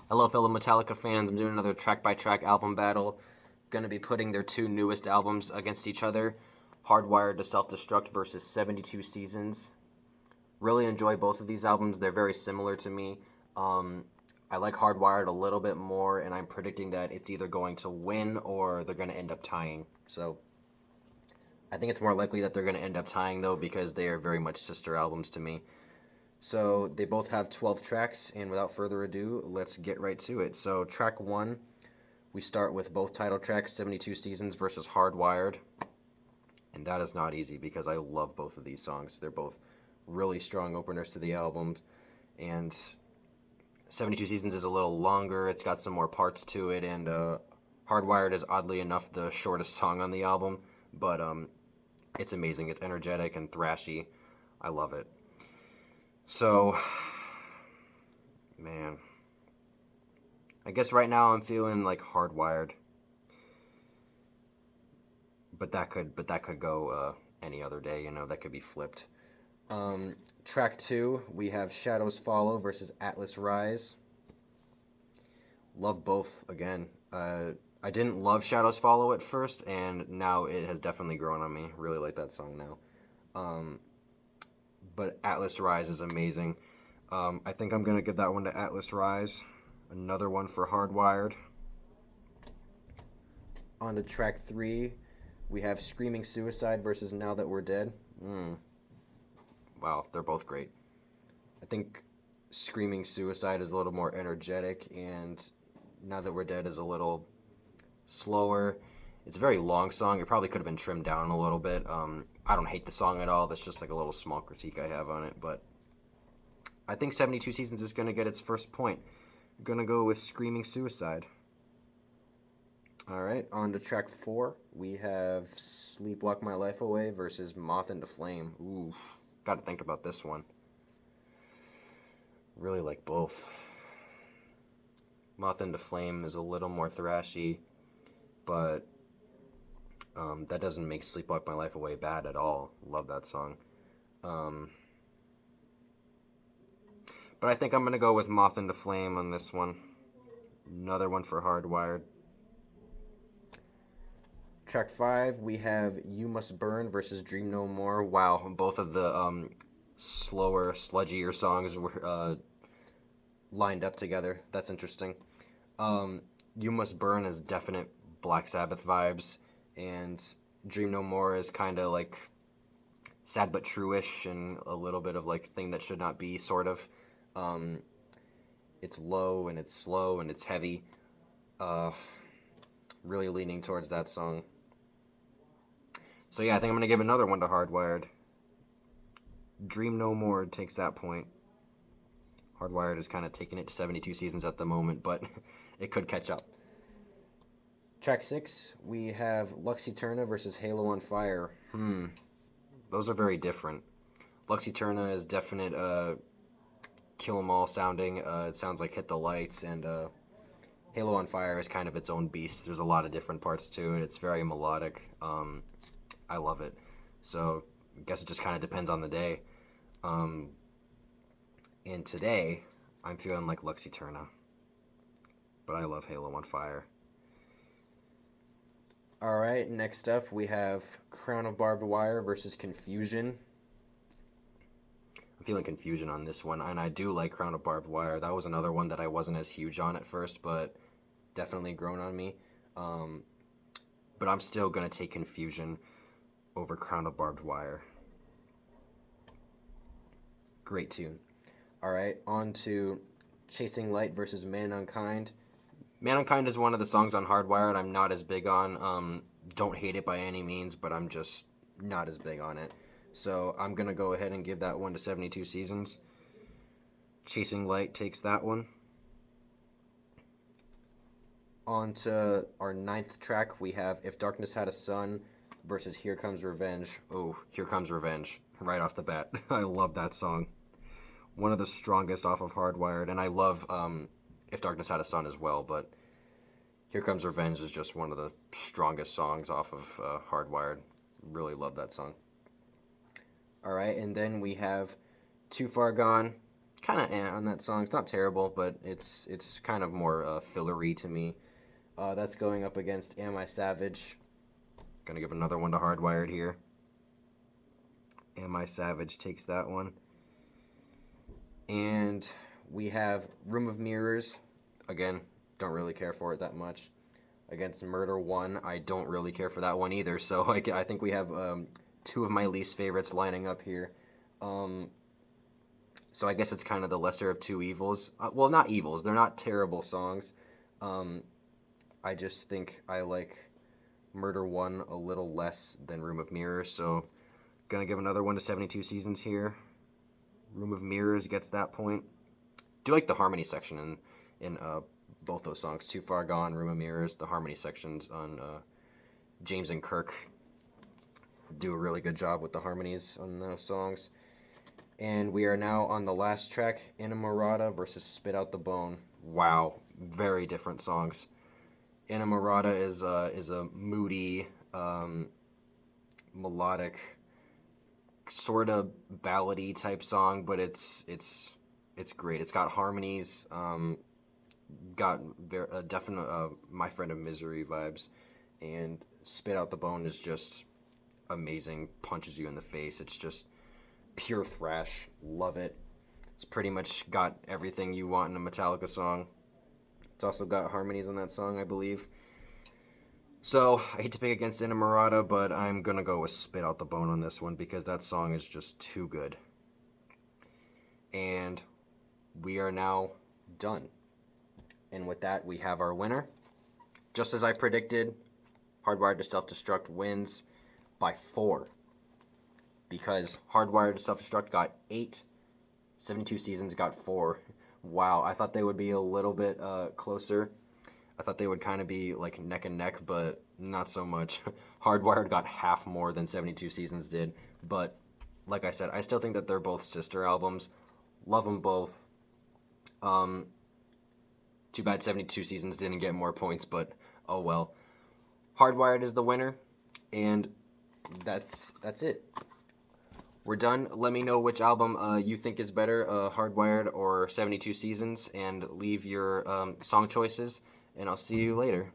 Hello, fellow Metallica fans. I'm doing another track-by-track album battle. Gonna be putting their two newest albums against each other. Hardwired to Self-Destruct versus 72 Seasons. Really enjoy both of these albums. They're very similar to me. I like Hardwired a little bit more, and I'm predicting that it's either going to win or they're going to end up tying. So I think it's more likely that they're going to end up tying, though, because they are very much sister albums to me. So they both have 12 tracks, and without further ado, let's get right to it. So track one, we start with both title tracks, 72 Seasons versus Hardwired. And that is not easy because I love both of these songs. They're both really strong openers to the album, and 72 Seasons is a little longer. It's got some more parts to it, and Hardwired is oddly enough the shortest song on the album, but it's amazing. It's energetic and thrashy. I love it. So, man, I guess right now I'm feeling like Hardwired, but that could go any other day. You know, that could be flipped. Track two, we have Shadows Follow versus Atlas Rise. Love both again. I didn't love Shadows Follow at first, and now it has definitely grown on me. Really like that song now. But Atlas Rise is amazing. I think I'm going to give that one to Atlas Rise. Another one for Hardwired. On to track three, we have Screaming Suicide versus Now That We're Dead. Wow, they're both great. I think Screaming Suicide is a little more energetic, and Now That We're Dead is a little slower. It's a very long song. It probably could have been trimmed down a little bit. I don't hate the song at all. That's just like a little small critique I have on it. But I think 72 Seasons is going to get its first point. I'm going to go with Screaming Suicide. All right, on to track four. We have Sleepwalk My Life Away versus Moth into Flame. Ooh, got to think about this one. Really like both. Moth into Flame is a little more thrashy, but that doesn't make Sleepwalk My Life Away bad at all. Love that song. But I think I'm going to go with Moth into Flame on this one. Another one for Hardwired. Track 5, we have You Must Burn versus Dream No More. Wow, both of the slower, sludgier songs were lined up together. That's interesting. You Must Burn is definite Black Sabbath vibes, and Dream No More is kind of like sad but true-ish and a little bit of like thing that should not be, sort of. It's low and it's slow and it's heavy. Really leaning towards that song. So yeah, I think I'm going to give another one to Hardwired. Dream No More takes that point. Hardwired is kind of taking it to 72 Seasons at the moment, but it could catch up. Track 6, we have Lux Eterna versus Halo on Fire. Those are very different. Lux Eterna is definite Kill 'Em All sounding. It sounds like Hit the Lights, and Halo on Fire is kind of its own beast. There's a lot of different parts to it. It's very melodic. I love it. So I guess it just kind of depends on the day. And today, I'm feeling like Lux Eterna. But I love Halo on Fire. Alright, next up we have Crown of Barbed Wire versus Confusion. I'm feeling Confusion on this one, and I do like Crown of Barbed Wire. That was another one that I wasn't as huge on at first, but definitely grown on me. But I'm still going to take Confusion over Crown of Barbed Wire. Great tune. Alright, on to Chasing Light versus Man Unkind. Man Unkind is one of the songs on Hardwired I'm not as big on. Don't hate it by any means, but I'm just not as big on it. So I'm going to go ahead and give that one to 72 Seasons. Chasing Light takes that one. On to our 9th track, we have If Darkness Had a Sun versus Here Comes Revenge. Oh, Here Comes Revenge, right off the bat. I love that song. One of the strongest off of Hardwired, and I love If Darkness Had a Sun as well, but Here Comes Revenge is just one of the strongest songs off of Hardwired. Really love that song. Alright, and then we have Too Far Gone kind of on that song. It's not terrible, but it's kind of more fillery to me. That's going up against Am I Savage. Gonna give another one to Hardwired here. Am I Savage takes that one. And we have Room of Mirrors. Again, don't really care for it that much. Against Murder One, I don't really care for that one either. So I think we have two of my least favorites lining up here. So I guess it's kind of the lesser of two evils. Well, not evils. They're not terrible songs. I just think I like Murder One a little less than Room of Mirrors. So gonna give another one to 72 Seasons here. Room of Mirrors gets that point. Do like the harmony section in both those songs. Too Far Gone, Room of Mirrors. The harmony sections on James and Kirk do a really good job with the harmonies on those songs. And we are now on the last track, Inamorata versus Spit Out the Bone. Wow, very different songs. Inamorata is a moody, melodic, sort of ballady type song, but it's great. It's got harmonies, got definite My Friend of Misery vibes, and Spit Out the Bone is just amazing. Punches you in the face. It's just pure thrash. Love it. It's pretty much got everything you want in a Metallica song. It's also got harmonies on that song, I believe. So, I hate to pick against Inamorata, but I'm gonna go with Spit Out the Bone on this one because that song is just too good. And we are now done. And with that, we have our winner. Just as I predicted, Hardwired to Self-Destruct wins by 4. Because Hardwired to Self-Destruct got 8, 72 Seasons got 4. Wow, I thought they would be a little bit closer. I thought they would kind of be like neck and neck, but not so much. Hardwired got half more than 72 Seasons did. But like I said, I still think that they're both sister albums. Love them both. Too bad 72 Seasons didn't get more points, but oh well. Hardwired is the winner, and that's it. We're done. Let me know which album you think is better, Hardwired or 72 Seasons, and leave your song choices, and I'll see you later.